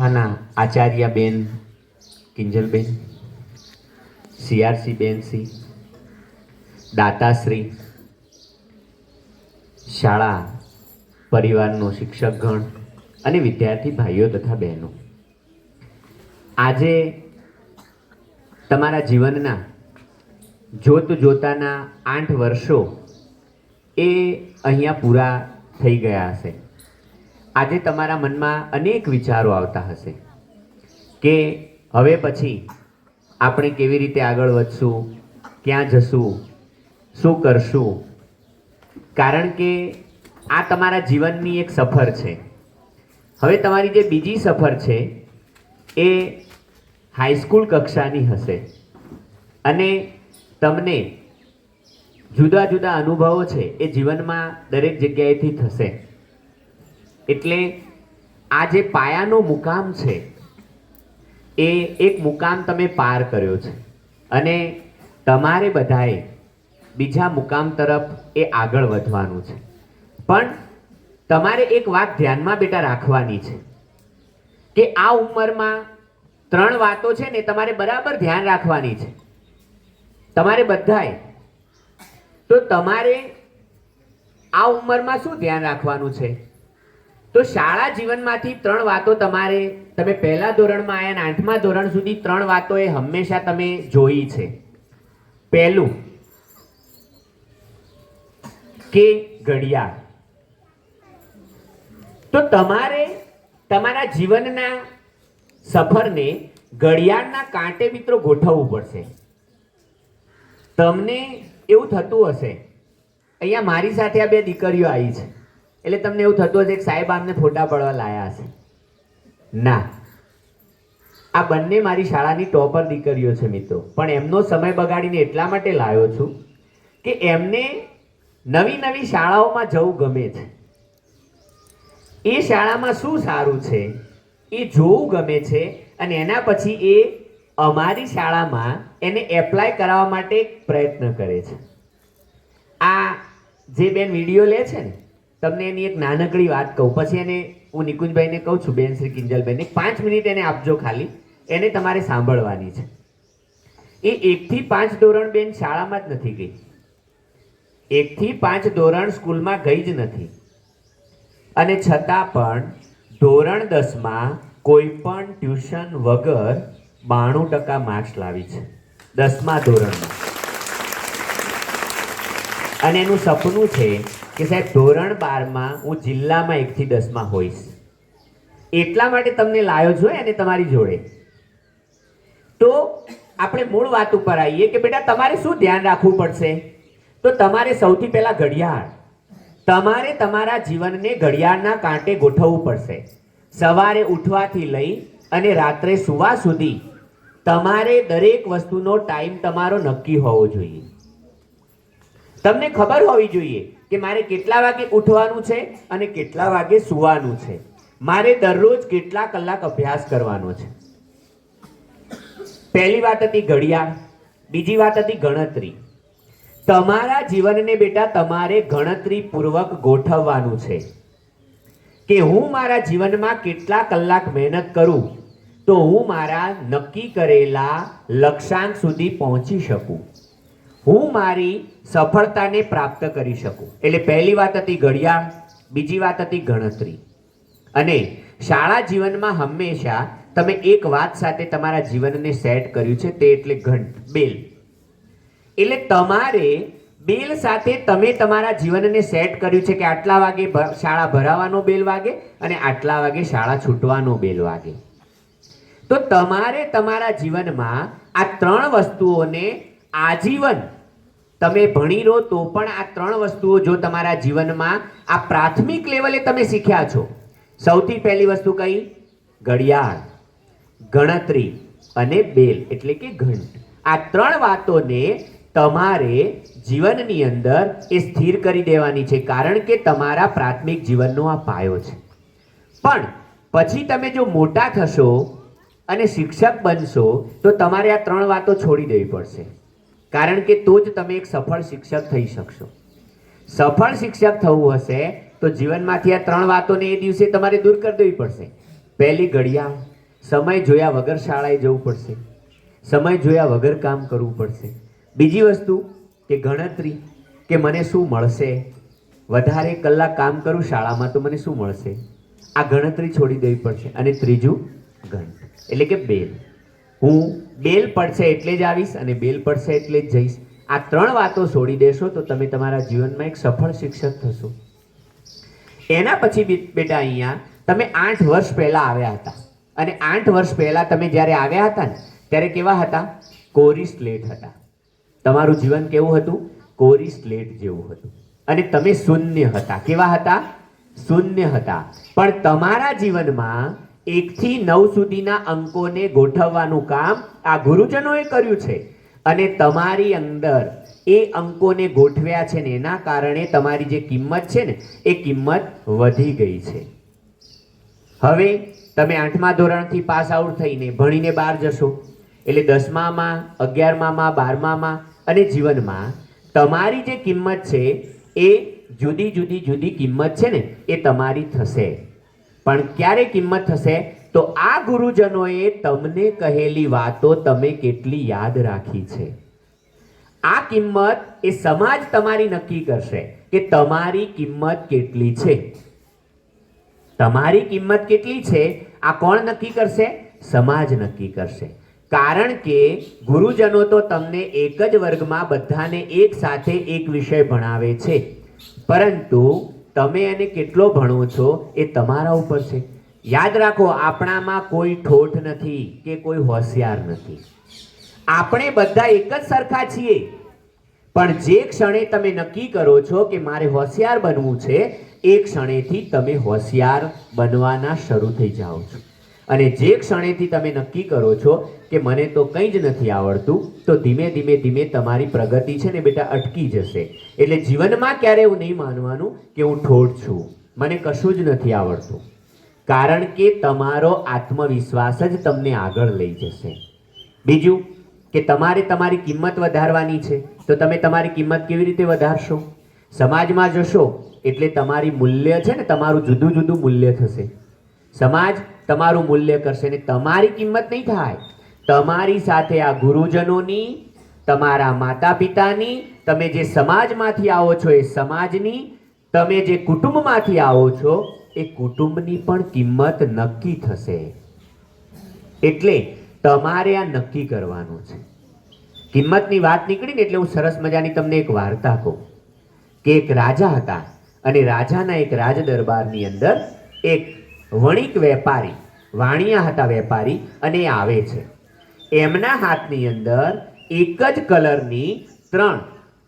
શાખાના આચાર્યબેન કિંજલબેન, CRC બેન C, દાતાશ્રી, શાળા પરિવારનો શિક્ષકગણ અને વિદ્યાર્થી ભાઈઓ તથા બહેનો, આજે તમારા જીવનના જોતાના 8 વર્ષો એ અહીંયા પૂરા થઈ ગયા હશે. આજે તમારા મનમાં અનેક વિચારો આવતા હશે કે હવે પછી આપણે કેવી રીતે આગળ વધશું, ક્યાં જશું, શું કરશું. કારણ કે આ તમારા જીવનની એક સફર છે. હવે તમારી જે બીજી સફર છે એ હાઈસ્કૂલ કક્ષાની હશે અને તમને જુદા જુદા અનુભવો છે એ જીવનમાં દરેક જગ્યાએથી થશે. એટલે આ જે પાયાનો મુકામ છે એ એક મુકામ તમે પાર કર્યો છે અને તમારે બધાએ બીજા મુકામ તરફ એ આગળ વધવાનું છે. પણ તમારે એક વાત ધ્યાનમાં બેટા રાખવાની છે કે આ ઉંમરમાં 3 વાતો છે ને તમારે બરાબર ધ્યાન રાખવાની છે, તમારે બધાએ. તો તમારે આ ઉંમરમાં શું ધ્યાન રાખવાનું છે? તો શાળા જીવનમાંથી 3 વાતો તમારે, તમે પહેલા ધોરણમાં આવ્યા અને 8મા ધોરણ સુધી 3 વાતો એ હંમેશા તમે જોઈ છે. પહેલું કે ઘડિયાળ. તો તમારે તમારા જીવનના સફરને ઘડિયાળના કાંટે મિત્રો ગોઠવવું પડશે. તમને એવું થતું હશે, અહીંયા મારી સાથે આ 2 દીકરીઓ આવી છે એટલે તમને એવું થતું હશે કે સાહેબ આમને ફોટા પડવા લાયા હશે. ના, આ બંને મારી શાળાની ટોપર દીકરીઓ છે મિત્રો. પણ એમનો સમય બગાડીને એટલા માટે લાવ્યો છું કે એમને નવી નવી શાળાઓમાં જવું ગમે છે. એ શાળામાં શું સારું છે એ જોવું ગમે છે અને એના પછી એ અમારી શાળામાં એને એપ્લાય કરાવવા માટે પ્રયત્ન કરે છે. આ જે બેન વિડીયો લે છે ને, તમને એની એક નાનકડી વાત કહું, પછી એને હું નિકુંજભાઈને કહું છું, બેન શ્રી કિંજલબેન 5 મિનિટ એને આપજો, ખાલી એને તમારે સાંભળવાની છે. એ 1 થી 5 ધોરણ બેન શાળામાં જ નથી ગઈ, 1 થી 5 ધોરણ સ્કૂલમાં ગઈ જ નથી અને છતાં પણ ધોરણ 10માં કોઈ પણ ટ્યુશન વગર 92% માર્ક્સ લાવી છે 10મા ધોરણમાં. અને એનું સપનું છે કે સાહેબ ધોરણ 12માં હું જિલ્લામાં 1 થી 10માં હોઈશ. એટલા માટે તમને લાવ્યો છું અને તમારી જોડે. તો આપણે મૂળ વાત ઉપર આવીએ કે બેટા તમારે શું ધ્યાન રાખવું પડશે. તો તમારે સૌથી પહેલા ઘડિયાળ, તમારે તમારા જીવનને ઘડિયાળના કાંટે ગોઠવવું પડશે. સવારે ઉઠવાથી લઈ અને રાત્રે સૂવા સુધી તમારે દરેક વસ્તુનો ટાઈમ તમારો નક્કી હોવો જોઈએ. તમને ખબર હોવી જોઈએ કે મારે કેટલા વાગે ઉઠવાનું છે અને કેટલા વાગે સૂવાનું છે, મારે દરરોજ કેટલા કલાક અભ્યાસ કરવાનો છે. પહેલી વાત હતી ઘડિયાળ. બીજી વાત હતી ગણતરી. તમારા જીવનને બેટા તમારે ગણતરી પૂર્વક ગોઠવવાનું છે કે હું મારા જીવનમાં કેટલા કલાક મહેનત કરું તો હું મારા નક્કી કરેલા લક્ષ્યાંક સુધી પહોંચી શકું, હું મારી સફળતાને પ્રાપ્ત કરી શકું. એટલે પહેલી વાત હતી ઘડિયાળ, બીજી વાત હતી ગણતરી. અને શાળા જીવનમાં હંમેશા તમે એક વાત સાથે તમારા જીવનને સેટ કર્યું છે, તે એટલે ઘંટ, બેલ. એટલે તમારે બેલ સાથે તમે તમારા જીવનને સેટ કર્યું છે કે આટલા વાગે શાળા ભરાવાનો બેલ વાગે અને આટલા વાગે શાળા છૂટવાનો બેલ વાગે. તો તમારે તમારા જીવનમાં આ 3 વસ્તુઓને આજીવન તમે ભણી રહો તો પણ આ 3 વસ્તુઓ જો તમારા જીવનમાં આ પ્રાથમિક લેવલે તમે શીખ્યા છો. સૌથી પહેલી વસ્તુ કઈ? ઘડિયાળ, ગણતરી અને બેલ એટલે કે ઘંટ. આ 3 વાતોને તમારે જીવનની અંદર એ સ્થિર કરી દેવાની છે, કારણ કે તમારા પ્રાથમિક જીવનનો આ પાયો છે. પણ પછી તમે જો મોટા થશો અને શિક્ષક બનશો તો તમારે આ 3 વાતો છોડી દેવી પડશે, કારણ કે તો જ તમે એક સફળ શિક્ષક થઈ શકશો. સફળ શિક્ષક થવું હશે તો જીવનમાંથી આ 3 વાતોને એ દિવસે તમારે દૂર કરી દેવી પડશે. પહેલી ઘડિયાળ, સમય જોયા વગર શાળાએ જવું પડશે, સમય જોયા વગર કામ કરવું પડશે. બીજી વસ્તુ કે ગણતરી, કે મને શું મળશે, વધારે કલાક કામ કરું શાળામાં તો મને શું મળશે, આ ગણતરી છોડી દેવી પડશે. અને ત્રીજું ગણિત, એટલે કે બેલ. હું બેલ પડશે એટલે જ આવીશ અને બેલ પડશે એટલે જ જઈશ. આ ત્રણ વાતો છોડી દેશો તો તમે તમારા જીવનમાં એક સફળ શિક્ષક થશો. એના પછી બેટા અહીંયા તમે 8 વર્ષ પહેલા આવ્યા હતા, અને 8 વર્ષ પહેલા તમે જ્યારે આવ્યા હતા ને ત્યારે કેવા હતા? કોરી સ્લેટ હતા. તમારું જીવન કેવું હતું? કોરી સ્લેટ જેવું હતું. અને તમે શૂન્ય હતા. કેવા હતા? શૂન્ય હતા. પણ તમારા જીવનમાં 1 થી 9 સુધીના અંકોને ગોઠવવાનું કામ આ ગુરુજનોએ કર્યું છે. અને તમારી અંદર એ અંકોને ગોઠવ્યા છે ને એના કારણે તમારી જે કિંમત છે ને એ કિંમત વધી ગઈ છે. હવે તમે 8મા ધોરણથી પાસ આઉટ થઈને ભણીને બહાર જશો એટલે 10મામાં, 11મામાં, 12મામાં અને જીવનમાં તમારી જે કિંમત છે એ જુદી જુદી જુદી કિંમત છે ને એ તમારી થશે. પણ ક્યારે કિંમત થશે? તો આ ગુરુજનોએ તમને કહેલી વાતો તમે કેટલી યાદ રાખી છે. આ કિંમત એ સમાજ તમારી નક્કી કરશે કે તમારી કિંમત કેટલી છે. તમારી કિંમત કેટલી છે આ કોણ નક્કી કરશે? સમાજ નક્કી કરશે. કારણ કે ગુરુજનો તો તમને એક જ વર્ગમાં બધાને એક સાથે એક વિષય ભણાવે છે, પરંતુ તમે એને કેટલો ભણો છો એ તમારા ઉપર છે. યાદ રાખો, આપણામાં કોઈ ઠોઠ નથી કે કોઈ હોશિયાર નથી. આપણે બધા એક જ સરખા છીએ. પણ જે ક્ષણે તમે નક્કી કરો છો કે મારે હોશિયાર બનવું છે, એ ક્ષણેથી તમે હોશિયાર બનવાના શરૂ થઈ જાઓ છો. અને જે ક્ષણેથી તમે નક્કી કરો છો કે મને તો કંઈ જ નથી આવડતું, તો ધીમે ધીમે ધીમે તમારી પ્રગતિ છે ને બેટા અટકી જશે. એટલે જીવનમાં ક્યારે એવું નહીં માનવાનું કે હું ઠોઠ છું, મને કશું જ નથી આવડતું. કારણ કે તમારો આત્મવિશ્વાસ જ તમને આગળ લઈ જશે. બીજું કે તમારે તમારી કિંમત વધારવાની છે, તો તમે તમારી કિંમત કેવી રીતે વધારશો? સમાજમાં જશો એટલે તમારી મૂલ્ય છે ને તમારું જુદું જુદું મૂલ્ય થશે. સમાજ તમારું મૂલ્ય કરશે ને તમારી કિંમત નહીં થાય. તમારી સાથે આ ગુરુજનોની, તમારા માતા પિતાની, તમે જે સમાજમાંથી આવો છો એ સમાજની, તમે જે કુટુંબમાંથી આવો છો એ કુટુંબની પણ કિંમત નક્કી થશે. એટલે તમારે આ નક્કી કરવાનું છે. કિંમતની વાત નીકળી ને એટલે હું સરસ મજાની તમને એક વાર્તા કહું કે એક રાજા હતા અને રાજાના એક રાજ દરબારની અંદર એક વણિક વેપારી, વાણિયા હતા વેપારી, અને એ આવે છે. એમના હાથની અંદર એક જ કલરની 3,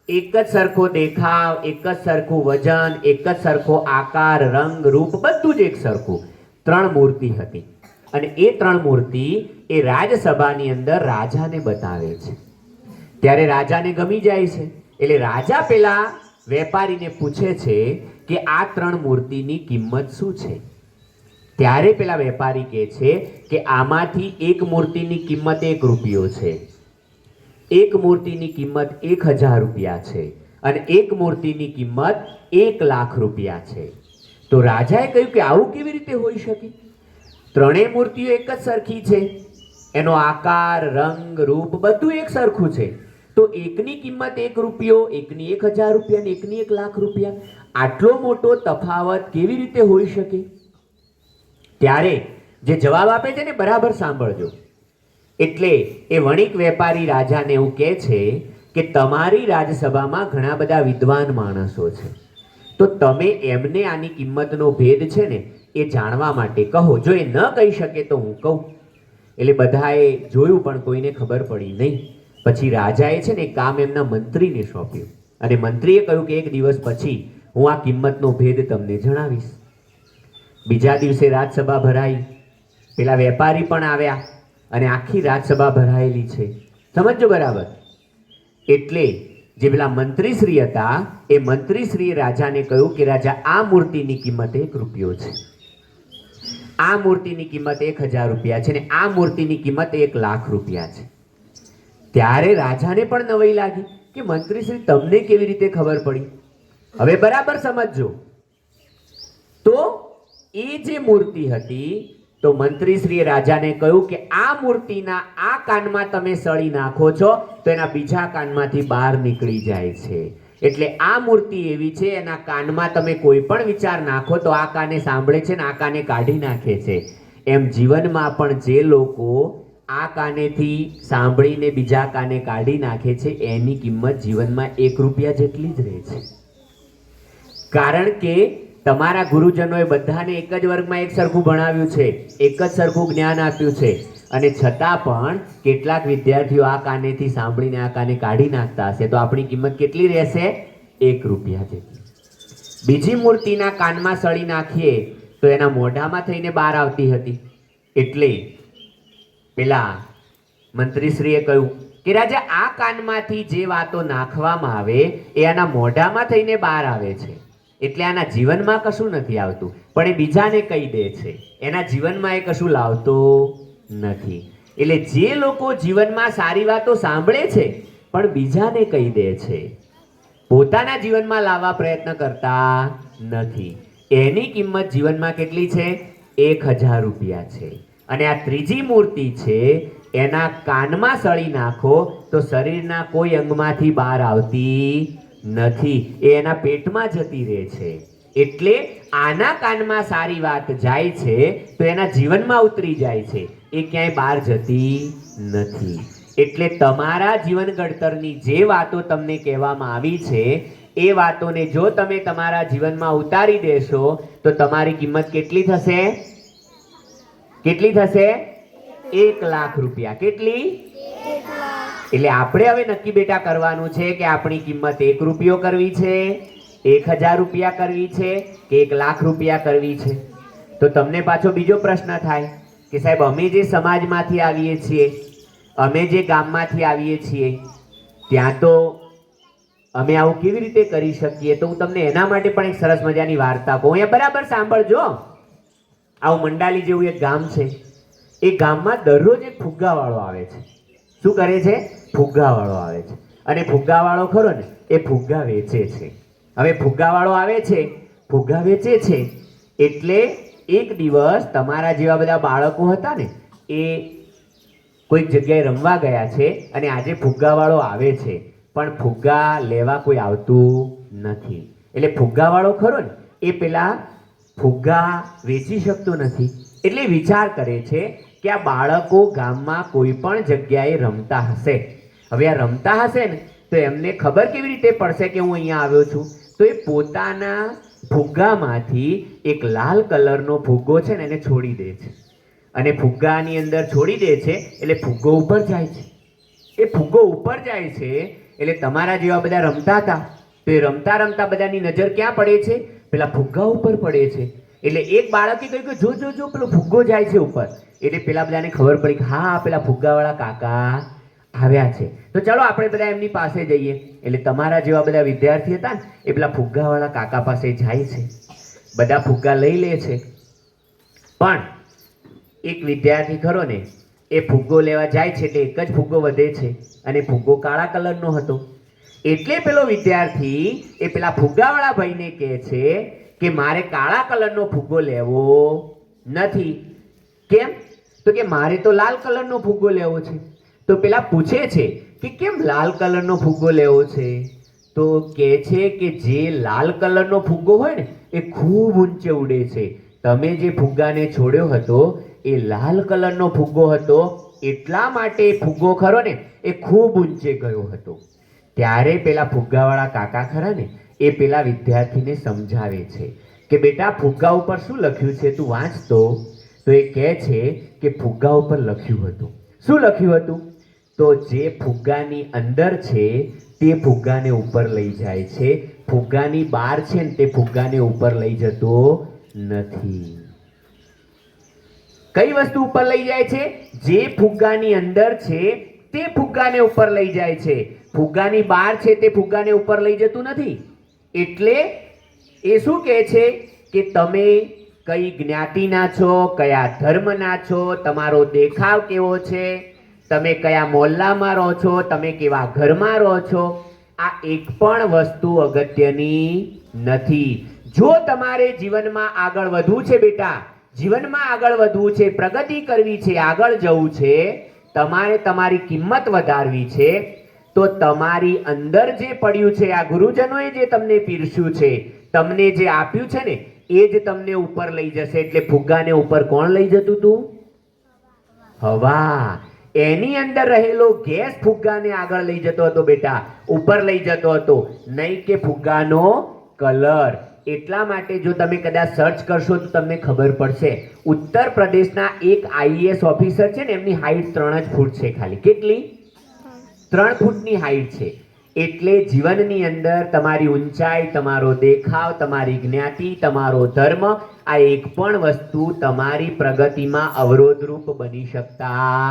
એક જ સરખો દેખાવ, એક જ સરખું વજન, એક જ સરખો આકાર, રંગ, રૂપ, બધું જ એક સરખું 3 મૂર્તિ હતી. અને એ 3 મૂર્તિ એ રાજસભાની અંદર રાજાને બતાવે છે. ત્યારે રાજાને ગમી જાય છે. એટલે રાજા પેલા વેપારીને પૂછે છે કે આ 3 મૂર્તિની કિંમત શું છે? ત્યારે પેલા વેપારી કહે છે કે આમાંથી એક મૂર્તિની કિંમત 1 રૂપિયો છે, એક મૂર્તિની કિંમત 1000 રૂપિયા છે, અને એક મૂર્તિની કિંમત 1 લાખ રૂપિયા છે. તો રાજાએ કહ્યું કે આવું કેવી રીતે હોઈ શકે? 3 મૂર્તિઓ એક જ સરખી છે, એનો આકાર, રંગ, રૂપ બધું એક સરખું છે, તો એકની કિંમત 1 રૂપિયો, એકની 1000 રૂપિયા અને એકની 1 લાખ રૂપિયા, આટલો મોટો તફાવત કેવી રીતે હોઈ શકે? ત્યારે જે જવાબ આપે છે ને બરાબર સાંભળજો. એટલે એ વણિક વેપારી રાજાને એવું કહે છે કે તમારી રાજસભામાં ઘણા બધા વિદ્વાન માણસો છે, તો તમે એમને આની કિંમતનો ભેદ છે ને એ જાણવા માટે કહો. જો એ ન કહી શકે તો હું કહું. એટલે બધાએ જોયું પણ કોઈને ખબર પડી નહીં. પછી રાજાએ છે ને કામ એમના મંત્રીને સોંપ્યું અને મંત્રીએ કહ્યું કે 1 દિવસ પછી હું આ કિંમતનો ભેદ તમને જણાવીશ. બીજા દિવસે રાજસભા ભરાઈ, પેલા વેપારી પણ આવ્યા અને આખી રાજસભા ભરાયેલી છે. સમજો બરાબર. એટલે જે પેલા મંત્રીશ્રી હતા એ મંત્રીશ્રીએ રાજાને કહ્યું કે રાજા, આ મૂર્તિની કિંમત 1 રૂપિયો છે, આ મૂર્તિની કિંમત 1000 રૂપિયા છે, ને આ મૂર્તિની કિંમત 1 લાખ રૂપિયા છે. ત્યારે રાજાને પણ નવાઈ લાગી કે મંત્રીશ્રી તમને કેવી રીતે ખબર પડી? હવે બરાબર સમજજો. તો એ જે મૂર્તિ હતી તો મંત્રીશ્રીએ રાજાને કહ્યું કે આ મૂર્તિના આ કાનમાં તમે સળી નાખો છો તો એના બીજા કાનમાંથી બહાર નીકળી જાય છે. એટલે આ મૂર્તિ એવી છે, એના કાનમાં તમે કોઈ પણ વિચાર નાખો તો આ કાને સાંભળે છે ને આ કાને કાઢી નાખે છે. એમ જીવનમાં પણ જે લોકો આ કાનેથી સાંભળીને બીજા કાને કાઢી નાખે છે એની કિંમત જીવનમાં 1 રૂપિયા જેટલી જ રહે છે. કારણ કે તમારા ગુરુજનોએ બધાને એક જ વર્ગમાં એક સરખું ભણાવ્યું છે, એક જ સરખું જ્ઞાન આપ્યું છે, અને છતાં પણ કેટલાક વિદ્યાર્થીઓ આ કાનેથી સાંભળીને આ કાને કાઢી નાખતા હશે તો આપણી કિંમત કેટલી રહેશે? 1 રૂપિયા જેટલી. બીજી મૂર્તિના કાનમાં સળી નાખીએ તો એના મોઢામાં થઈને બહાર આવતી હતી. એટલે પેલા મંત્રીશ્રીએ કહ્યું કે રાજા, આ કાનમાંથી જે વાતો નાખવામાં આવે એ આના મોઢામાં થઈને બહાર આવે છે, એટલે આના જીવનમાં કશું નથી આવતું, પણ એ બીજાને કહી દે છે. એના જીવનમાં એ કશું લાવતો નથી. એટલે જે લોકો જીવનમાં સારી વાતો સાંભળે છે પણ બીજાને કહી દે છે, પોતાના જીવનમાં લાવવા પ્રયત્ન કરતા નથી, એની કિંમત જીવનમાં કેટલી છે? 1000 રૂપિયા છે. અને આ ત્રીજી મૂર્તિ છે, એના કાનમાં સળી નાખો તો શરીરના કોઈ અંગમાંથી બહાર આવતી નથી, એ એના પેટમાં જતી રહે છે. એટલે આના કાનમાં સારી વાત જાય છે તો એના જીવનમાં ઉતરી જાય છે, એ ક્યાંય બહાર જતી નથી. એટલે તમારા જીવન ઘડતરની જે વાતો તમને કહેવામાં આવી છે એ વાતોને જો તમે તમારા જીવનમાં ઉતારી દેશો તો તમારી કિંમત કેટલી થશે? કેટલી થશે? 1 લાખ રૂપિયા. કેટલી? 1 લાખ. એટલે આપણે હવે નક્કી બેટા કરવાનું છે કે આપણી કિંમત 1 રૂપિયો કરવી છે, 1000 રૂપિયા કરવી છે કે 1 લાખ રૂપિયા કરવી છે. તો તમને પાછો બીજો પ્રશ્ન થાય કે સાહેબ, અમે જે સમાજમાંથી આવીએ છીએ, અમે જે ગામમાંથી આવીએ છીએ, ત્યાં તો અમે આવું કેવી રીતે કરી શકીએ? તો હું તમને એના માટે પણ એક સરસ મજાની વાર્તા કહું. અહીંયા બરાબર સાંભળજો. આવું મંડાલી જેવું એક ગામ છે. એ ગામમાં દરરોજ એક ફુગ્ગાવાળો આવે છે. શું કરે છે? ફુગ્ગાવાળો આવે છે. અને ફુગ્ગાવાળો ખરો ને, એ ફુગ્ગા વેચે છે. હવે ફુગ્ગાવાળો આવે છે, ફુગ્ગા વેચે છે, એટલે એક દિવસ તમારા જેવા બધા બાળકો હતા ને, એ કોઈક જગ્યાએ રમવા ગયા છે અને આજે ફુગ્ગાવાળો આવે છે, પણ ફુગ્ગા લેવા કોઈ આવતું નથી. એટલે ફુગ્ગાવાળો ખરો ને, એ પેલા ફુગ્ગા વેચી શકતો નથી. એટલે વિચાર કરે છે કે આ બાળકો ગામમાં કોઈ પણ જગ્યાએ રમતા હશે. હવે આ રમતા હશે ને તો એમને ખબર કેવી રીતે પડશે કે હું અહીંયા આવ્યો છું? તો એ પોતાના ફુગ્ગામાંથી એક લાલ કલરનો ફુગ્ગો છે ને એને છોડી દે છે, અને ફુગ્ગાની અંદર છોડી દે છે એટલે ફુગ્ગો ઉપર જાય છે. એ ફુગ્ગો ઉપર જાય છે એટલે તમારા જેવા બધા રમતા હતા તો એ રમતા રમતા બધાની નજર ક્યાં પડે છે? પેલા ફુગ્ગા ઉપર પડે છે. એટલે એક બાળકે કહ્યું કે જો જો જો પેલો ફુગ્ગો જાય છે ઉપર. એટલે પેલા બધાને ખબર પડી કે હા, પેલા ફુગ્ગાવાળા કાકા આવ્યા છે, તો ચાલો આપણે બધા એમની પાસે જઈએ. એટલે તમારા જેવા બધા વિદ્યાર્થી હતા ને, એ પેલા ફુગ્ગાવાળા કાકા પાસે જાય છે, બધા ફુગ્ગા લઈ લે છે. પણ એક વિદ્યાર્થી ખરો ને, એ ફુગ્ગો લેવા જાય છે એટલે એક જ ફુગ્ગો વધે છે, અને ફુગ્ગો કાળા કલરનો હતો. એટલે પેલો વિદ્યાર્થી એ પેલા ફુગ્ગાવાળા ભાઈને કહે છે કે મારે કાળા કલરનો ફુગ્ગો લેવો નથી. કેમ? તો કે મારે તો લાલ કલરનો ફુગ્ગો લેવો છે. તો પેલા પૂછે છે કે કેમ લાલ કલરનો ફુગ્ગો લેવો છે? તો કહે છે કે જે લાલ કલરનો ફુગ્ગો હોય ને એ ખૂબ ઊંચે ઉડે છે. તમે જે ફુગ્ગાને છોડ્યો હતો એ લાલ કલરનો ફુગ્ગો હતો, એટલા માટે એ ફુગ્ગો ખરો ને એ ખૂબ ઊંચે ગયો હતો. ત્યારે પેલા ફુગ્ગાવાળા કાકા ખરા ને, એ પેલા વિદ્યાર્થીને સમજાવે છે કે બેટા, ફુગ્ગા ઉપર શું લખ્યું છે તું વાંચતો. તો એ કહે છે કે ફુગ્ગા ઉપર લખ્યું હતું. શું લખ્યું હતું? તો જે ફુગ્ગાની અંદર છે તે ફુગ્ગાને ઉપર લઈ જાય છે, ફુગ્ગાની બહાર છે ને તે ફુગ્ગાને ઉપર લઈ જતો નથી. કઈ વસ્તુ ઉપર લઈ જાય છે? જે ફુગ્ગાની અંદર છે તે ફુગ્ગાને ઉપર લઈ જાય છે, ફુગ્ગાની બહાર છે તે ફુગ્ગાને ઉપર લઈ જતું નથી. એટલે એ શું કહે છે કે તમે કઈ જ્ઞાતિના છો, કયા ધર્મના છો, તમારો દેખાવ કેવો છે, તમે કયા મોહલ્લામાં રહો છો, તમે કેવા ઘરમાં રહો છો, આ એક પણ વસ્તુ અગત્યની નથી. જો તમારે જીવનમાં આગળ વધવું છે બેટા, જીવનમાં આગળ વધવું છે, પ્રગતિ કરવી છે, આગળ જવું છે, તમારે તમારી કિંમત વધારવી છે, તો તમારી અંદર જે પડ્યું છે, આ ગુરુજનોએ જે તમને પીરસ્યું છે, તમને જે આપ્યું છે ને, એ જ તમને ઉપર લઈ જશે. એટલે ફુગ્ગાને ઉપર કોણ લઈ જતું હતું? હવા. એની અંદર રહેલો ગેસ ફુગ્ગાને આગળ લઈ જતો હતો બેટા, ઉપર લઈ જતો હતો, નહીં કે ફુગ્ગાનો કલર. એટલા માટે જો તમે કદાચ સર્ચ કરશો તો તમને ખબર પડશે, ઉત્તર પ્રદેશના એક આઈએએસ ઓફિસર છે ને, એમની હાઈટ 3 જ ફૂટ છે ખાલી. કેટલી? 3 ફૂટની હાઈટ છે. એટલે જીવનની અંદર તમારી ઊંચાઈ, તમારો દેખાવ, તમારી જ્ઞાતિ, તમારો ધર્મ, આ એક પણ વસ્તુ તમારી પ્રગતિમાં અવરોધરૂપ બની શકતા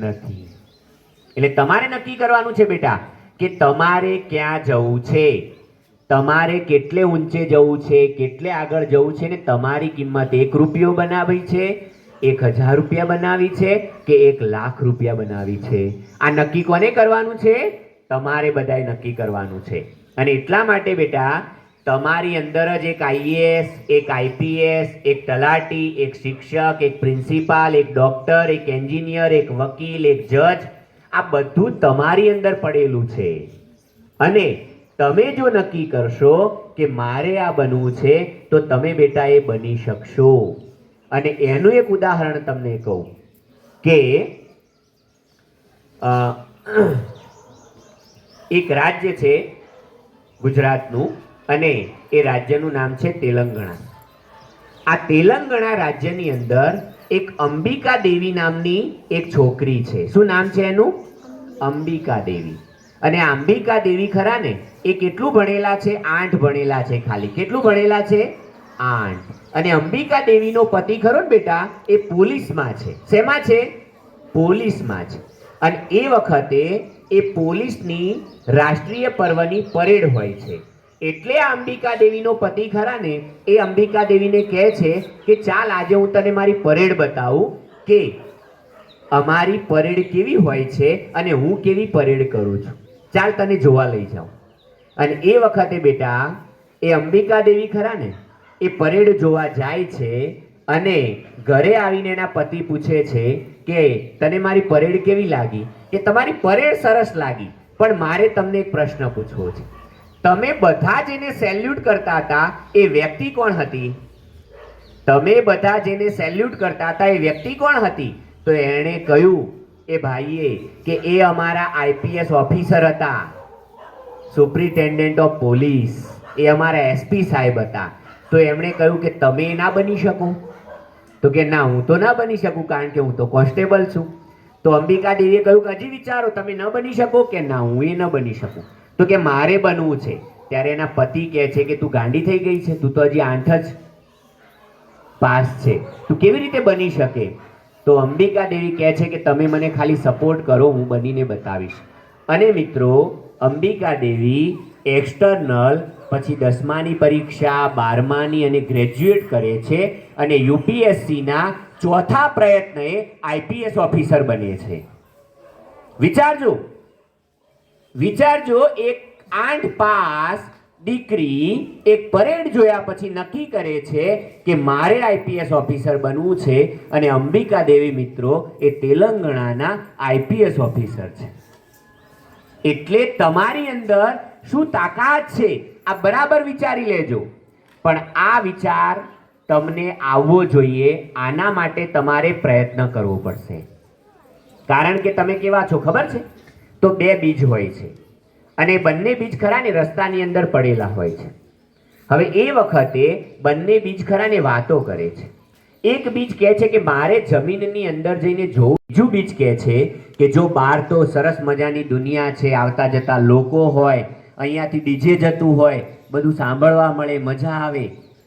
નથી. એટલે તમારે નક્કી કરવાનું છે બેટા કે તમારે ક્યાં જવું છે, તમારે કેટલે ઊંચે જવું છે, કેટલે આગળ જવું છે, ને તમારી કિંમત 1 રૂપિયો બનાવી છે, 1000 રૂપિયા બનાવી છે કે 1 લાખ રૂપિયા બનાવી છે? આ નક્કી કોને કરવાનું છે? તમારે બધાએ નક્કી કરવાનું છે. અને એટલા માટે બેટા તમારી અંદર જ એક આઈએએસ, એક આઈપીએસ, એક તલાટી, એક શિક્ષક, એક પ્રિન્સિપાલ, એક ડોક્ટર, એક એન્જિનિયર, એક વકીલ, એક જજ, આ બધું તમારી અંદર પડેલું છે. અને તમે જો નક્કી કરશો કે મારે આ બનવું છે, તો તમે બેટા એ બની શકશો. અને એનું એક ઉદાહરણ તમને કહું કે એક રાજ્ય છે ગુજરાતનું, અને એ રાજ્યનું નામ છે તેલંગણા. આ તેલંગણા રાજ્યની અંદર એક અંબિકા દેવી નામની એક છોકરી છે. શું નામ છે એનું? અંબિકા દેવી. અને આ અંબિકા દેવી ખરા ને, એ કેટલું ભણેલા છે? 8 ભણેલા છે ખાલી. કેટલું ભણેલા છે? 8. અને અંબિકા દેવીનો પતિ ખરો ને બેટા, એ પોલીસમાં છે. શેમાં છે? પોલીસમાં છે. અને એ વખતે એ પોલીસની રાષ્ટ્રીય પર્વની પરેડ હોય છે. એટલે આ અંબિકા દેવીનો પતિ ખરા ને, એ અંબિકા દેવીને કહે છે કે ચાલ આજે હું તને મારી પરેડ બતાવું કે અમારી પરેડ કેવી હોય છે અને હું કેવી પરેડ કરું છું. ચાલ તને જોવા લઈ જાઉં. અને એ વખતે બેટા એ અંબિકા દેવી ખરા ને, એ પરેડ જોવા જાય છે અને ઘરે આવીને એના પતિ પૂછે છે કે તને મારી પરેડ કેવી લાગી? કે તમારી પરેડ સરસ લાગી, પણ મારે તમને એક પ્રશ્ન પૂછવો છે. તમે બધા જેને સેલ્યુટ કરતા હતા એ વ્યક્તિ કોણ હતી? તમે બધા જેને સેલ્યુટ કરતા હતા એ વ્યક્તિ કોણ હતી? તો એણે કહ્યું એ ભાઈએ કે એ અમારા આઈપીએસ ઓફિસર હતા, સુપ્રિન્ટેન્ડન્ટ ઓફ પોલીસ, એ અમારા એસપી સાહેબ હતા. તો એમણે કહ્યું કે તમે ના બની શકો? તો કે ના, હું તો ના બની શકું, કારણ કે હું તો કોન્સ્ટેબલ છું. તો અંબિકા દેવીએ કહ્યું કે હજી વિચારો, તમે ન બની શકો? કે ના, હું એ ન બની શકું. તો કે મારે બનવું છે. ત્યારે એના પતિ કહે છે કે તું ગાંડી થઈ ગઈ છે, તું તો હજી 8 જ પાસ છે, તું કેવી રીતે બની શકે? તો અંબિકા દેવી કહે છે કે તમે મને ખાલી સપોર્ટ કરો, હું બનીને બતાવીશ. અને મિત્રો અંબિકા દેવી એક્સટર્નલ, પછી 10માની પરીક્ષા, 12માની અને ગ્રેજ્યુએટ કરે છે, અને યુપીએસસીના 4થા પ્રયત્ને આઈપીએસ ઓફિસર બને છે. વિચારજો, એક 8 પાસ દીકરી એક પરેડ જોયા પછી નક્કી કરે છે કે મારે આઈપીએસ ઓફિસર બનવું છે. અને અંબિકા દેવી મિત્રો એ તેલંગણાના આઈપીએસ ઓફિસર છે. એટલે તમારી અંદર શું તાકાત છે આ બરાબર વિચારી લેજો. પણ આ વિચાર તમને આવવો જોઈએ. આના માટે તમારે પ્રયત્ન કરવો પડશે. કારણ કે તમે કેવા છો ખબર છે? તો 2 બીજ હોય છે, અને બંને બીજ ખરા ને રસ્તાની અંદર પડેલા હોય છે. હવે એ વખતે બંને બીજ ખરા ને વાતો કરે છે. એક બીજ કહે છે કે મારે જમીનની અંદર જઈને જોવું. બીજું બીજ કહે છે કે જો બહાર તો સરસ મજાની દુનિયા છે, આવતા જતા લોકો હોય, અહીંયાથી ડીજે જતું હોય, બધું સાંભળવા મળે, મજા આવે,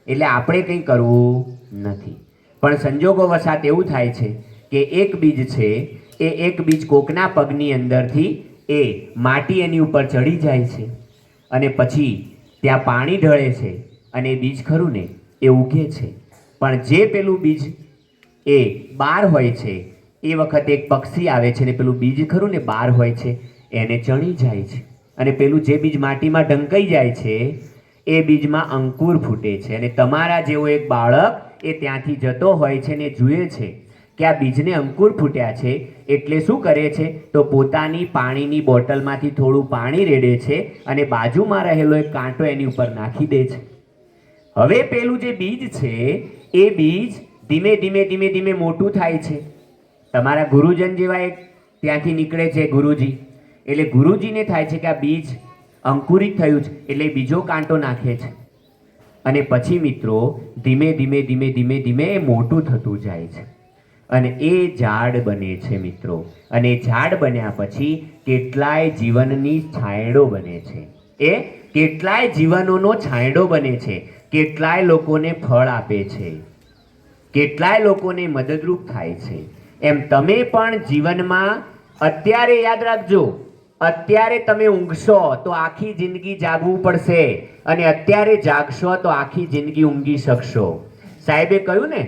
એટલે આપણે કંઈ કરવું નથી. પણ સંજોગો વસાત એવું થાય છે કે એક બીજ છે, એ એક બીજ કોકના પગની અંદરથી એ માટી એની ઉપર ચડી જાય છે, અને પછી ત્યાં પાણી ઢળે છે, અને એ બીજ ખરું ને એ ઉગે છે. પણ જે પેલું બીજ એ બહાર હોય છે, એ વખતે એક પક્ષી આવે છે ને પેલું બીજ ખરું ને બહાર હોય છે એને ચણી જાય છે, અને પેલું જે બીજ માટીમાં ઢંકાઈ જાય છે એ બીજમાં અંકુર ફૂટે છે. અને તમારા જેવો એક બાળક એ ત્યાંથી જતો હોય છે ને જુએ છે કે આ બીજને અંકુર ફૂટ્યા છે, એટલે શું કરે છે તો પોતાની પાણીની બોટલમાંથી થોડું પાણી રેડે છે અને બાજુમાં રહેલો એક કાંટો એની ઉપર નાખી દે છે. હવે પેલું જે બીજ છે એ બીજ ધીમે ધીમે ધીમે ધીમે મોટું થાય છે. તમારા ગુરુજન જેવા એક ત્યાંથી નીકળે છે ગુરુજી, એટલે ગુરુજીને થાય છે કે આ બીજ અંકુરિત થયું છે, એટલે બીજો કાંટો નાખે છે અને પછી મિત્રો ધીમે ધીમે ધીમે ધીમે ધીમે એ મોટું થતું જાય છે અને એ ઝાડ બને છે મિત્રો. અને ઝાડ બન્યા પછી કેટલાય જીવનની છાંયડો બને છે. એ કેટલાય જીવનોનો છાંયડો બને છે, કેટલાય લોકોને ફળ આપે છે, કેટલાય લોકોને મદદરૂપ થાય છે. એમ તમે પણ જીવનમાં અત્યારે યાદ રાખજો, અત્યારે તમે ઊંઘશો તો આખી જિંદગી જાગવું પડશે અને અત્યારે જાગશો તો આખી જિંદગી ઊંઘી શકશો. સાહેબે કહ્યું ને,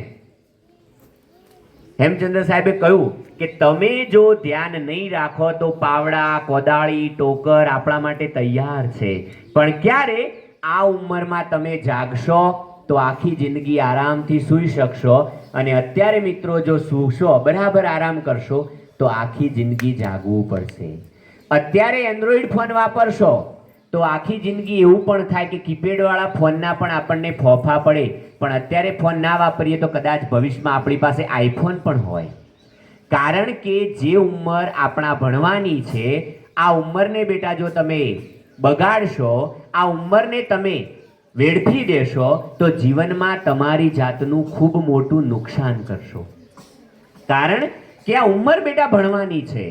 હેમચંદ્ર સાહેબે કહ્યું કે તમે જો ધ્યાન નહીં રાખો તો પાવડા, કોદાળી, ટોકર આપણા માટે તૈયાર છે, પણ ક્યારે આ ઉંમરમાં તમે જાગશો તો આખી જિંદગી આરામથી સૂઈ શકશો અને અત્યારે મિત્રો જો સૂશો, બરાબર આરામ કરશો તો આખી જિંદગી જાગવું પડશે. અત્યારે એન્ડ્રોઈડ ફોન વાપરશો તો આખી જિંદગી એવું પણ થાય કે કીપેડવાળા ફોનના પણ આપણને ફોફા પડે, પણ અત્યારે ફોન ના વાપરીએ તો કદાચ ભવિષ્યમાં આપણી પાસે આઈફોન પણ હોય. કારણ કે જે ઉંમર આપણા ભણવાની છે, આ ઉંમરને બેટા જો તમે બગાડશો, આ ઉંમરને તમે વેડફી દેશો તો જીવનમાં તમારી જાતનું ખૂબ મોટું નુકસાન કરશો. કારણ કે આ ઉંમર બેટા ભણવાની છે,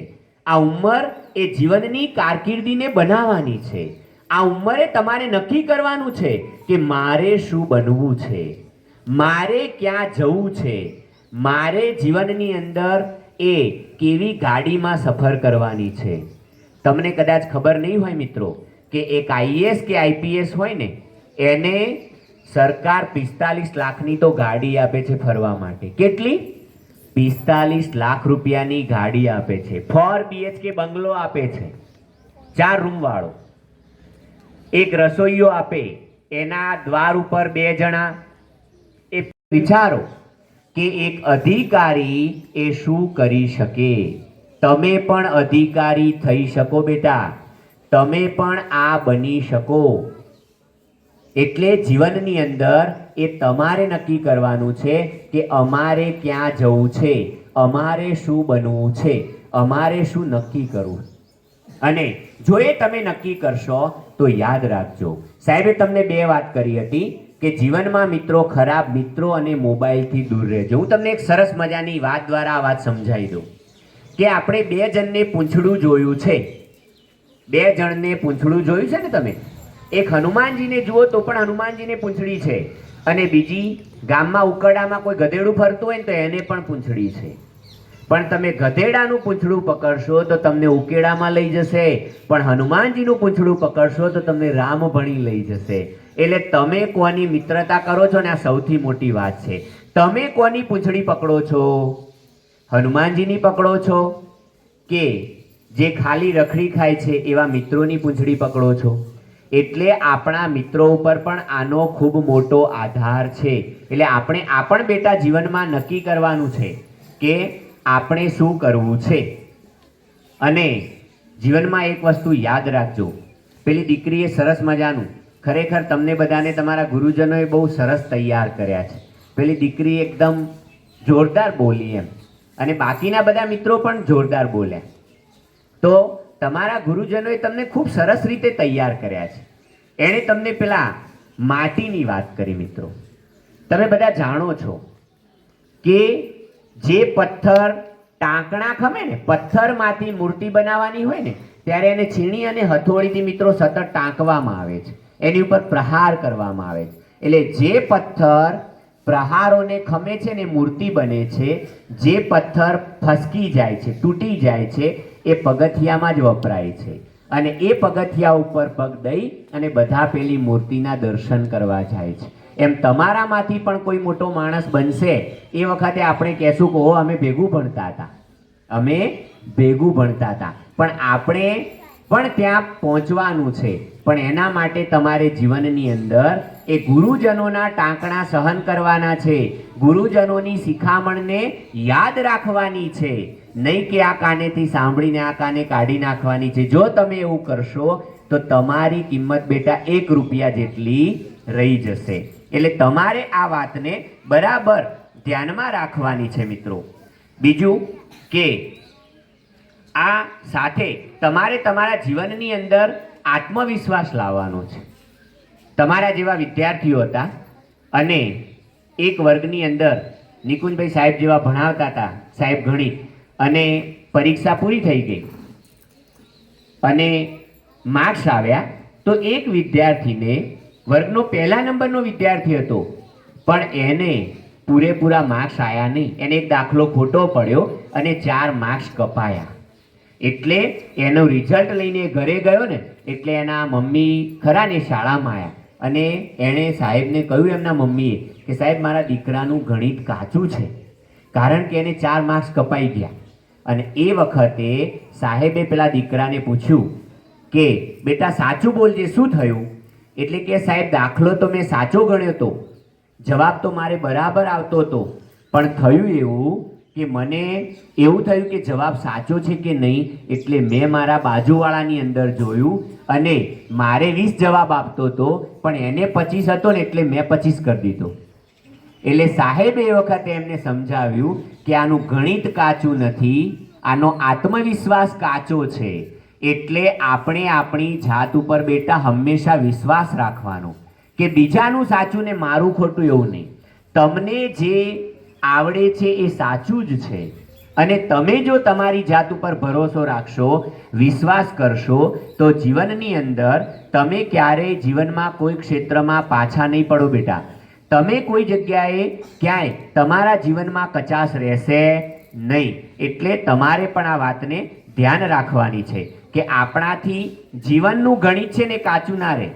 આ ઉંમર એ જીવનની કારકિર્દીને બનાવવાની છે. આ ઉંમરે તમારે નક્કી કરવાનું છે કે મારે શું બનવું છે, મારે ક્યાં જવું છે, મારે જીવનની અંદર એ કેવી ગાડીમાં સફર કરવાની છે. તમને કદાચ ખબર નહીં હોય મિત્રો કે એક આઈએએસ કે આઈપીએસ હોય ને એને સરકાર 45 લાખની તો ગાડી આપે છે ફરવા માટે. કેટલી? 45 લાખ રૂપિયાની ગાડી આપે છે. 4 BHK બંગલો આપે છે, 4 રૂમ વાળો. એક રસોઈયો આપે, એના દ્વાર ઉપર 2 જણા. એ વિચારો કે એક અધિકારી એ શું કરી શકે. તમે પણ અધિકારી થઈ શકો બેટા, તમે પણ આ બની શકો. એટલે જીવનની અંદર એ તમારે નક્કી કરવાનું છે કે અમારે ક્યાં જવું છે, અમારે શું બનવું છે, અમારે શું નક્કી કરવું. અને જો એ તમે નક્કી કરશો તો યાદ રાખજો, સાહેબે તમને 2 વાત કરી હતી કે જીવનમાં મિત્રો ખરાબ મિત્રો અને મોબાઈલથી દૂર રહેજો. હું તમને એક સરસ મજાની વાત દ્વારા આ વાત સમજાવી દઉં કે આપણે 2 જણને પૂંછડું જોયું છે. 2 જણને પૂંછડું જોયું છે ને તમે? એક હનુમાનજીને જુઓ તો પણ હનુમાનજીને પૂંછડી છે, અને બીજી ગામમાં ઉકરડામાં કોઈ ગધેડું ફરતું હોય ને તો એને પણ પૂંછડી છે. પણ તમે ગધેડાનું પૂંછડું પકડશો તો તમને ઉકેડામાં લઈ જશે, પણ હનુમાનજીનું પૂંછડું પકડશો તો તમને રામ ભણી લઈ જશે. એટલે તમે કોની મિત્રતા કરો છો ને આ સૌથી મોટી વાત છે. તમે કોની પૂંછડી પકડો છો? હનુમાનજીની પકડો છો કે જે ખાલી રખડી ખાય છે એવા મિત્રોની પૂંછડી પકડો છો? એટલે આપણા મિત્રો ઉપર પણ આનો ખૂબ મોટો આધાર છે. એટલે આપણે આ પણ બેટા જીવનમાં નક્કી કરવાનું છે કે આપણે શું કરવું છે. અને જીવનમાં એક વસ્તુ યાદ રાખજો, પેલી દીકરીએ સરસ મજાનું, ખરેખર તમને બધાને તમારા ગુરુજનોએ બહુ સરસ તૈયાર કર્યા છે. પેલી દીકરી એકદમ જોરદાર બોલી એમ, અને બાકીના બધા મિત્રો પણ જોરદાર બોલ્યા. તો તમારા ગુરુજનોએ તમને ખૂબ સરસ રીતે તૈયાર કર્યા છે. એણે તમને પેલા માટીની વાત કરી મિત્રો. તમે બધા જાણો છો કે જે પથ્થર ટાંકણા ખમે ને, પથ્થરમાંથી મૂર્તિ બનાવવાની હોય ને ત્યારે એને છીણી અને હથોડીથી મિત્રો સતત ટાંકવામાં આવે છે, એની ઉપર પ્રહાર કરવામાં આવે છે. એટલે જે પથ્થર પ્રહારોને ખમે છે ને મૂર્તિ બને છે. જે પથ્થર ફસકી જાય છે, તૂટી જાય છે, એ પગથિયામાં જ વપરાય છે. અને એ પગથિયા ઉપર પગ દઈ અને બધા પેલી મૂર્તિના દર્શન કરવા જાય છે. એમ તમારામાંથી પણ કોઈ મોટો માણસ બનશે એ વખતે આપણે કહેશું કે અમે ભેગું ભણતા હતા, અમે ભેગું ભણતા હતા. પણ આપણે પણ ત્યાં પહોંચવાનું છે. પણ એના માટે તમારે જીવનની અંદર એ ગુરુજનોના ટાંકણા સહન કરવાના છે, ગુરુજનોની શિખામણને યાદ રાખવાની છે, નહીં કે આ કાનેથી સાંભળીને આ કાને કાઢી નાખવાની છે. જો તમે એવું કરશો તો તમારી કિંમત બેટા 1 રૂપિયા જેટલી રહી જશે. એટલે તમારે આ વાતને બરાબર ધ્યાનમાં રાખવાની છે મિત્રો. બીજું કે આ સાથે તમારે તમારા જીવનની અંદર આત્મવિશ્વાસ લાવવાનો છે. તમારા જેવા વિદ્યાર્થીઓ હતા અને એક વર્ગની અંદર નિકુંજભાઈ સાહેબ જેવા ભણાવતા હતા, સાહેબ ગણિત, અને પરીક્ષા પૂરી થઈ ગઈ અને માર્ક્સ આવ્યા તો એક વિદ્યાર્થીને, વર્ગનો 1લા નંબરનો વિદ્યાર્થી હતો, પણ એને પૂરેપૂરા માર્ક્સ આવ્યા નહીં. એને એક દાખલો ખોટો પડ્યો અને 4 માર્ક્સ કપાયા. એટલે એનું રિઝલ્ટ લઈને ઘરે ગયો ને, એટલે એના મમ્મી ખરા ને શાળામાં આવ્યા અને એણે સાહેબને કહ્યું, એમના મમ્મીએ, કે સાહેબ મારા દીકરાનું ગણિત કાચું છે, કારણ કે એને 4 માર્ક્સ કપાઈ ગયા. અને એ વખતે સાહેબે પેલા દીકરાને પૂછ્યું કે બેટા સાચું બોલજે, શું થયું? એટલે કે સાહેબ દાખલો તો મેં સાચો ગણ્યો હતો, જવાબ તો મારે બરાબર આવતો હતો, પણ થયું એવું કે મને એવું થયું કે જવાબ સાચો છે કે નહીં, એટલે મેં મારા બાજુવાળાની અંદર જોયું અને મારે 20 જવાબ આપતો હતો, પણ એને 25 હતો ને, એટલે મેં 25 કરી દીધો. એટલે સાહેબે એ વખતે એમને સમજાવ્યું કે આનું ગણિત કાચું નથી, આનો આત્મવિશ્વાસ કાચો છે. એટલે આપણે આપણી જાત ઉપર બેટા હંમેશા વિશ્વાસ રાખવાનો કે બીજાનું સાચું ને મારું ખોટું એવું નહીં. તમને જે આવડે છે એ સાચું જ છે, અને તમે જો તમારી જાત ઉપર ભરોસો રાખશો, વિશ્વાસ કરશો, તો જીવનની અંદર તમે ક્યારેય જીવનમાં કોઈ ક્ષેત્રમાં પાછા નહીં પડો બેટા. તમે કોઈ જગ્યાએ ક્યાંય તમારા જીવનમાં કચાશ રહેશે નહીં. એટલે તમારે પણ આ વાતને ધ્યાન રાખવાની છે કે આપણાથી જીવનનું ગણિત છે ને કાચું ના રહે.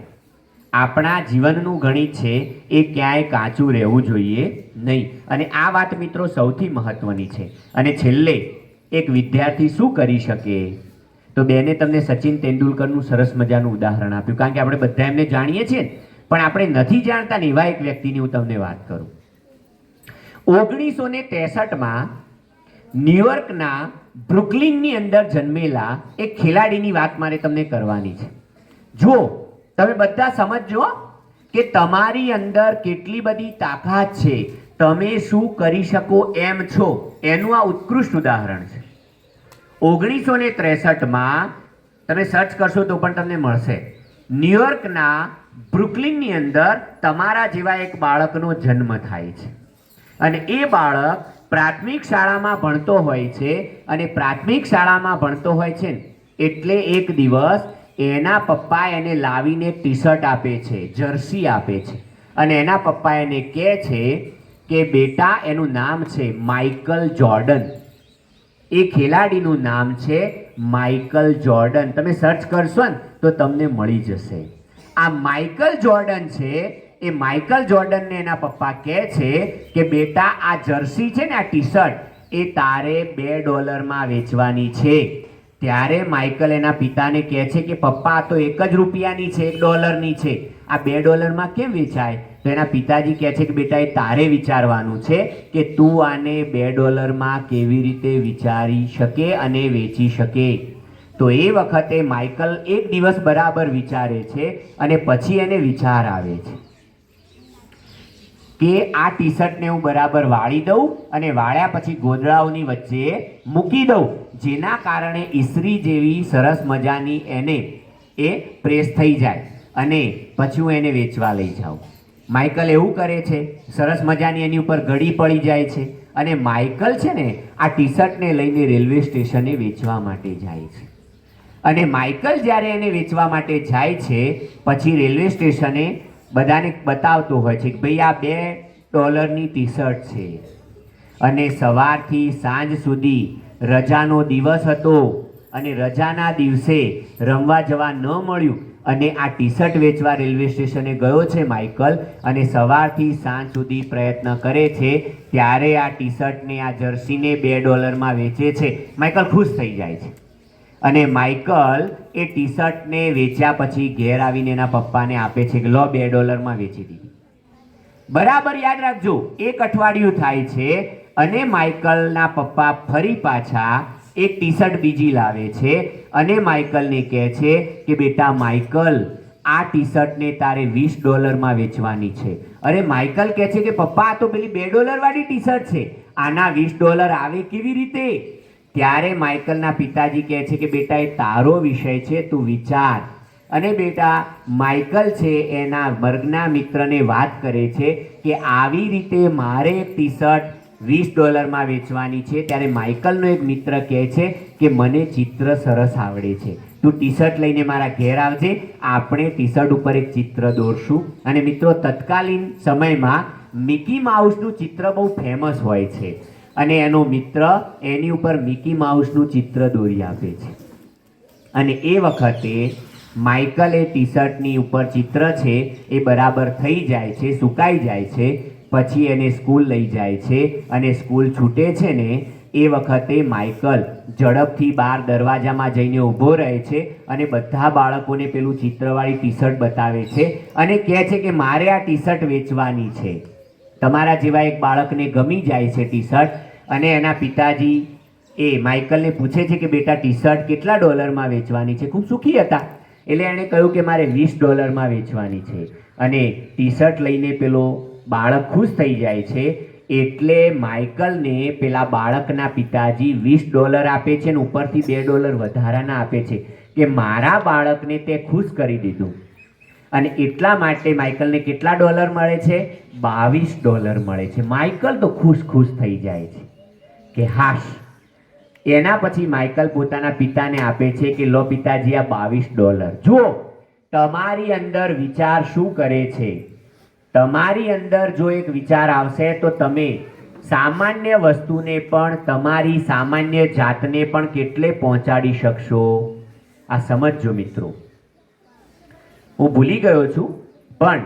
આપણા જીવનનું ગણિત છે એ ક્યાંય કાચું રહેવું જોઈએ નહીં. અને આ વાત મિત્રો સૌથી મહત્વની છે. અને છેલ્લે એક વિદ્યાર્થી શું કરી શકે? તો બેને તમને સચિન તેંડુલકરનું સરસ મજાનું ઉદાહરણ આપ્યું, કારણ કે આપણે બધા એમને જાણીએ છીએ, પણ આપણે નથી જાણતા ને એવા એક વ્યક્તિની હું તમને વાત કરું. 1963માં ન્યુયોર્કના બ્રુકલિનની અંદર જન્મેલા એક ખેલાડીની વાત મારે તમને કરવાની છે. જો તમે બધા સમજજો કે તમારી અંદર કેટલી બધી તાકાત છે, તમે શું કરી શકો એમ છો, એનું આ ઉત્કૃષ્ટ ઉદાહરણ છે. 1963માં તમે સર્ચ કરશો તો પણ તમને મળશે. ન્યુયોર્કના બ્રુકલિનની અંદર તમારા જેવા એક બાળકનો જન્મ થાય છે અને એ બાળક પ્રાથમિક શાળામાં ભણતો હોય છે. અને પ્રાથમિક શાળામાં ભણતો હોય છે એટલે એક દિવસ એના પપ્પા એને લાવીને એક ટી-શર્ટ આપે છે, જર્સી આપે છે, અને એના પપ્પા એને કહે છે કે બેટા, એનું નામ છે માઇકલ જોર્ડન. એ ખેલાડીનું નામ છે માઇકલ જોર્ડન. તમે સર્ચ કરશો ને તો તમને મળી જશે. આ માઇકલ જોર્ડન છે. એ માઇકલ જોર્ડનને એના પપ્પા કહે છે કે બેટા, આ જર્સી છે ને, આ ટી-શર્ટ એ તારે $2 વેચવાની છે. ત્યારે માઇકલ એના પિતાને કહે છે કે પપ્પા, આ તો $1 છે, $1 છે, આ $2 કેમ વેચાય? તો એના પિતાજી કહે છે કે બેટા, એ તારે વિચારવાનું છે કે તું આને $2 કેવી રીતે વિચારી શકે અને વેચી શકે. તો એ વખતે માઇકલ એક દિવસ બરાબર વિચારે છે અને પછી એને વિચાર આવે છે કે આ ટી-શર્ટને હું બરાબર વાળી દઉં અને વાળ્યા પછી ગોદડાઓની વચ્ચે મૂકી દઉં, જેના કારણે ઈસ્ત્રી જેવી સરસ મજાની એને એ પ્રેસ થઈ જાય અને પછી હું એને વેચવા લઈ જાઉં. માઇકલ એવું કરે છે, સરસ મજાની એની ઉપર ગળી પડી જાય છે અને માઇકલ છે ને આ ટી-શર્ટને લઈને રેલવે સ્ટેશને વેચવા માટે જાય છે. અને માઇકલ જ્યારે એને વેચવા માટે જાય છે પછી રેલવે સ્ટેશને બધાને બતાવતો હોય છે કે ભાઈ, આ $2 ટી-શર્ટ છે અને સવારથી સાંજ સુધી રજાનો દિવસ હતો અને રજાના દિવસે રમવા જવા ન મળ્યું અને આ ટી-શર્ટ વેચવા રેલવે સ્ટેશને ગયો છે માઇકલ, અને સવારથી સાંજ સુધી પ્રયત્ન કરે છે. ત્યારે આ ટી-શર્ટને, આ જર્સીને $2 વેચે છે. માઇકલ ખુશ થઈ જાય છે અને માઇકલ એ ટી શર્ટને વેચ્યા પછી ઘેર આવીને એના પપ્પાને આપે છે કે લો $2 વેચી દીધી. બરાબર યાદ રાખજો, એક અઠવાડિયું થાય છે અને માઇકલના પપ્પા ફરી પાછા એક ટી શર્ટ બીજી લાવે છે અને માઇકલને કહે છે કે બેટા માઇકલ, આ ટી શર્ટને તારે $20 વેચવાની છે. અરે માઇકલ કહે છે કે પપ્પા આ તો પેલી $2 વાળી ટી શર્ટ છે, આના $20 આવે કેવી રીતે? ત્યારે માઇકલના પિતાજી કહે છે કે બેટા એ તારો વિષય છે, તું વિચાર. અને બેટા માઇકલ છે એના વર્ગના મિત્રને વાત કરે છે કે આવી રીતે મારે એક ટી શર્ટ $20 વેચવાની છે. ત્યારે માઇકલનો એક મિત્ર કહે છે કે મને ચિત્ર સરસ આવડે છે, તું ટી શર્ટ લઈને મારા ઘેર આવજે, આપણે ટી શર્ટ ઉપર એક ચિત્ર દોરશું. અને મિત્રો તત્કાલીન સમયમાં મિકી માઉસનું ચિત્ર બહુ ફેમસ હોય છે અને એનો મિત્ર એની ઉપર મિકી માઉસનું ચિત્ર દોરી આપે છે. અને એ વખતે માઇકલ એ ટી શર્ટની ઉપર ચિત્ર છે એ બરાબર થઈ જાય છે, સુકાઈ જાય છે. પછી એને સ્કૂલ લઈ જાય છે અને સ્કૂલ છૂટે છે ને એ વખતે માઇકલ ઝડપથી બહાર દરવાજામાં જઈને ઊભો રહે છે અને બધા બાળકોને પેલું ચિત્રવાળી ટી શર્ટ બતાવે છે અને કહે છે કે મારે આ ટી શર્ટ વેચવાની છે. તમારા જેવા એક બાળકને ગમી જાય છે ટી શર્ટ અને એના પિતાજી એ માઇકલને પૂછે છે કે બેટા ટી શર્ટ કેટલા $માં વેચવાની છે? ખૂબ સુખી હતા એટલે એણે કહ્યું કે મારે $20 વેચવાની છે. અને ટી શર્ટ લઈને પેલો બાળક ખુશ થઈ જાય છે. એટલે માઇકલને પેલા બાળકના પિતાજી $20 આપે છે અને ઉપરથી $2 વધારાના આપે છે કે મારા બાળકને તે ખુશ કરી દીધું. અને એટલા માટે માઇકલને કેટલા ડોલર મળે છે? $22 મળે છે. માઇકલ તો ખુશ થઈ જાય છે કે હાશ. એના પછી માઇકલ પોતાના પિતાને આપે છે કે લો પિતાજી આ $22. જુઓ તમારી અંદર વિચાર શું કરે છે. તમારી અંદર જો એક વિચાર આવશે તો તમે સામાન્ય વસ્તુને પણ તમારી સામાન્ય જાતને પણ કેટલે પહોંચાડી શકશો. આ સમજજો મિત્રો. હું ભૂલી ગયો છું પણ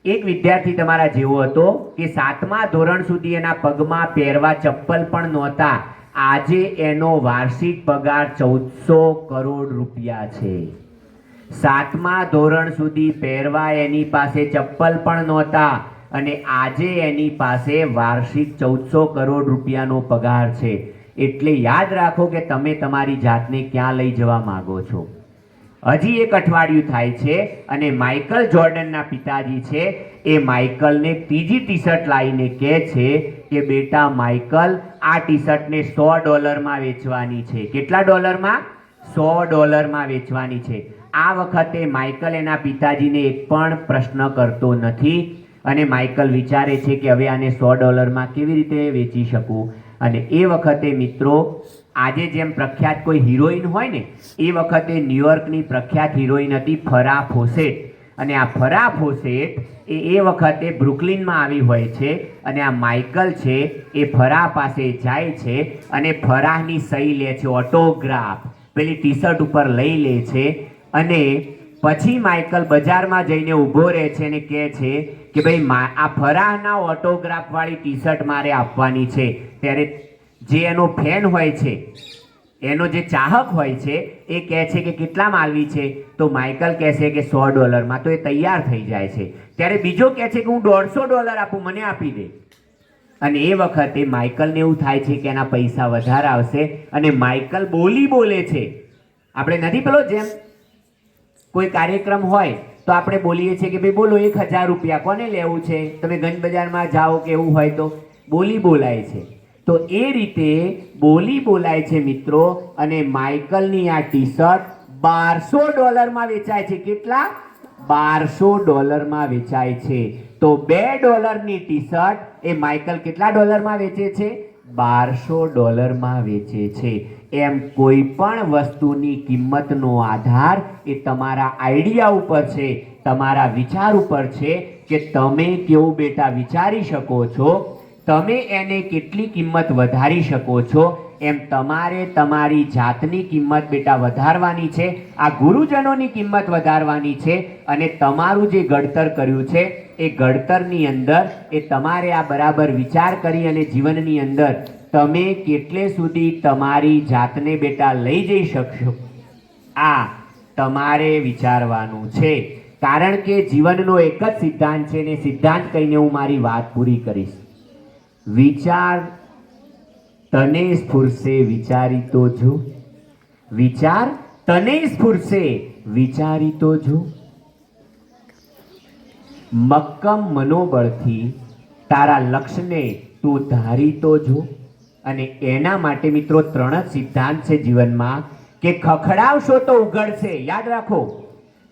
એક વિદ્યાર્થી તમારા જેવો હતો કે 7મા ધોરણ સુધી એના પગમાં પહેરવા ચપ્પલ પણ નહોતા. આજે એનો વાર્ષિક પગાર 1400 કરોડ રૂપિયા છે. 7મા ધોરણ સુધી પહેરવા એની પાસે ચપ્પલ પણ નહોતા અને આજે એની પાસે વાર્ષિક 1400 કરોડ રૂપિયાનો પગાર છે. એટલે યાદ રાખો કે તમે તમારી જાતને ક્યાં લઈ જવા માંગો છો. હજી એક અઠવાડિયું થાય છે અને માઇકલ જોર્ડનના પિતાજી છે એ માઇકલને ત્રીજી ટી શર્ટ લાવીને કહે છે કે બેટા માઇકલ આ ટી શર્ટને $100 વેચવાની છે. કેટલા ડોલરમાં? $100 વેચવાની છે. આ વખતે માઇકલ એના પિતાજીને એક પણ પ્રશ્ન કરતો નથી અને માઇકલ વિચારે છે કે હવે આને $100 કેવી રીતે વેચી શકું. અને એ વખતે મિત્રો આજે જેમ પ્રખ્યાત કોઈ હિરોઈન હોય ને એ વખતે ન્યુયોર્કની પ્રખ્યાત હિરોઈન હતી ફરાહ ફોસેટ. અને આ ફરાહ ફોસેટ એ વખતે બ્રુકલિનમાં આવી હોય છે અને આ માઇકલ છે એ ફરાહ પાસે જાય છે અને ફરાહની સહી લે છે, ઓટોગ્રાફ પેલી ટી શર્ટ ઉપર લઈ લે છે. અને પછી માઇકલ બજારમાં જઈને ઊભો રહે છે અને કહે છે કે ભાઈ આ ફરાહના ઓટોગ્રાફ વાળી ટી શર્ટ મારે આપવાની છે. ત્યારે જે એનો ફેન હોય છે, એનો જે ચાહક હોય છે એ કહે છે કે કેટલામાં આલવી છે? તો માઇકલ કહે છે કે $100. તો એ તૈયાર થઈ જાય છે. ત્યારે બીજો કહે છે કે હું $150 આપું, મને આપી દે. અને એ વખતે માઇકલને એવું થાય છે કે એના પૈસા વધારે આવશે અને માઇકલ બોલે છે. આપણે નથી પેલો જેમ કોઈ કાર્યક્રમ હોય તો આપણે બોલીએ છીએ કે ભાઈ બોલો $1000 કોને લેવું છે? તમે ગંજ બજારમાં જાઓ કે એવું હોય તો બોલી બોલાય છે. તો એ રીતે બોલી બોલાય છે મિત્રો. અને માઇકલની આ ટી શર્ટ $1200 વેચાય છે. કેટલા? $1200 વેચાય છે. તો $2 ટી શર્ટ એ માઇકલ કેટલા ડોલરમાં વેચે છે? $1200 વેચે છે. એમ કોઈ પણ વસ્તુની કિંમતનો આધાર એ તમારા આઈડિયા ઉપર છે, તમારા વિચાર ઉપર છે કે તમે કેવું બેટા વિચારી શકો છો, તમે એને કેટલી કિંમત વધારી શકો છો. એમ તમારે તમારી જાતની કિંમત બેટા વધારવાની છે, આ ગુરુજનોની કિંમત વધારવાની છે. અને તમારું જે ઘડતર કર્યું છે એ ઘડતરની અંદર એ તમારે આ બરાબર વિચાર કરી અને જીવનની અંદર તમે કેટલે સુધી તમારી જાતને બેટા લઈ જઈ શકશો, આ તમારે વિચારવાનું છે. કારણ કે જીવનનો એક જ સિદ્ધાંત છે, ને સિદ્ધાંત કહીને હું મારી વાત પૂરી કરીશ. વિચાર તને સ્ફુરશે વિચારી તો જો, વિચાર તને સ્ફુરશે વિચારી તો જો. મક્કમ મનોબળથી તારા લક્ષ્યને તું ધારી તો જો. અને એના માટે મિત્રો 3 જ સિદ્ધાંત છે જીવનમાં, કે ખખડાવશો તો ઉઘડશે. યાદ રાખો,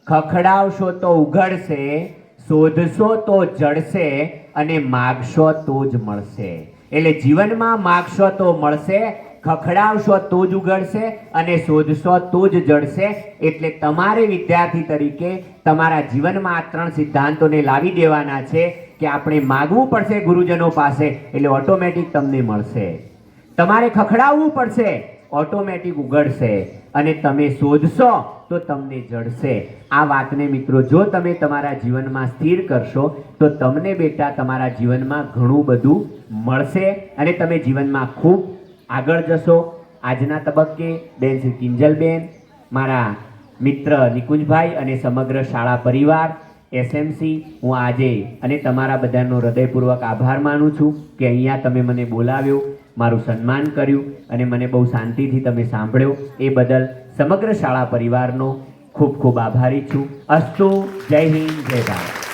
ખખડાવશો તો ઉઘડશે, શોધશો તો જડશે, અને માગશો તો જ મળશે. એટલે જીવનમાં માગશો તો મળશે, ખખડાવશો તો જ ઉઘડશે, અને શોધશો તો જ જડશે. એટલે તમારે વિદ્યાર્થી તરીકે તમારા જીવનમાં આ 3 સિદ્ધાંતોને લાવી દેવાના છે, કે આપણે માગવું પડશે ગુરુજનો પાસે, એટલે ઓટોમેટિક તમને મળશે. તમારે ખખડાવવું પડશે, ઓટોમેટિક ઉઘડશે, અને તમે શોધશો તો તમને જડશે. આ વાતને મિત્રો જો તમે તમારા જીવનમાં સ્થિર કરશો તો તમને બેટા તમારા જીવનમાં ઘણું બધું મળશે, અને તમે જીવનમાં ખૂબ આગળ જશો. આજના તબક્કે બેન શ્રી કિંજલબેન, મારા મિત્ર નિકુંજભાઈ અને સમગ્ર શાળા પરિવાર એસએમસી, હું આજે અને તમારા બધાનો હૃદયપૂર્વક આભાર માનું છું કે અહીંયા તમે મને બોલાવ્યો, મારું સન્માન કર્યું, અને મને બહુ શાંતિથી તમે સાંભળ્યો. એ બદલ સમગ્ર શાળા પરિવારનો ખૂબ ખૂબ આભારી છું. અસ્તુ. જય હિન્દ, જય ભારત.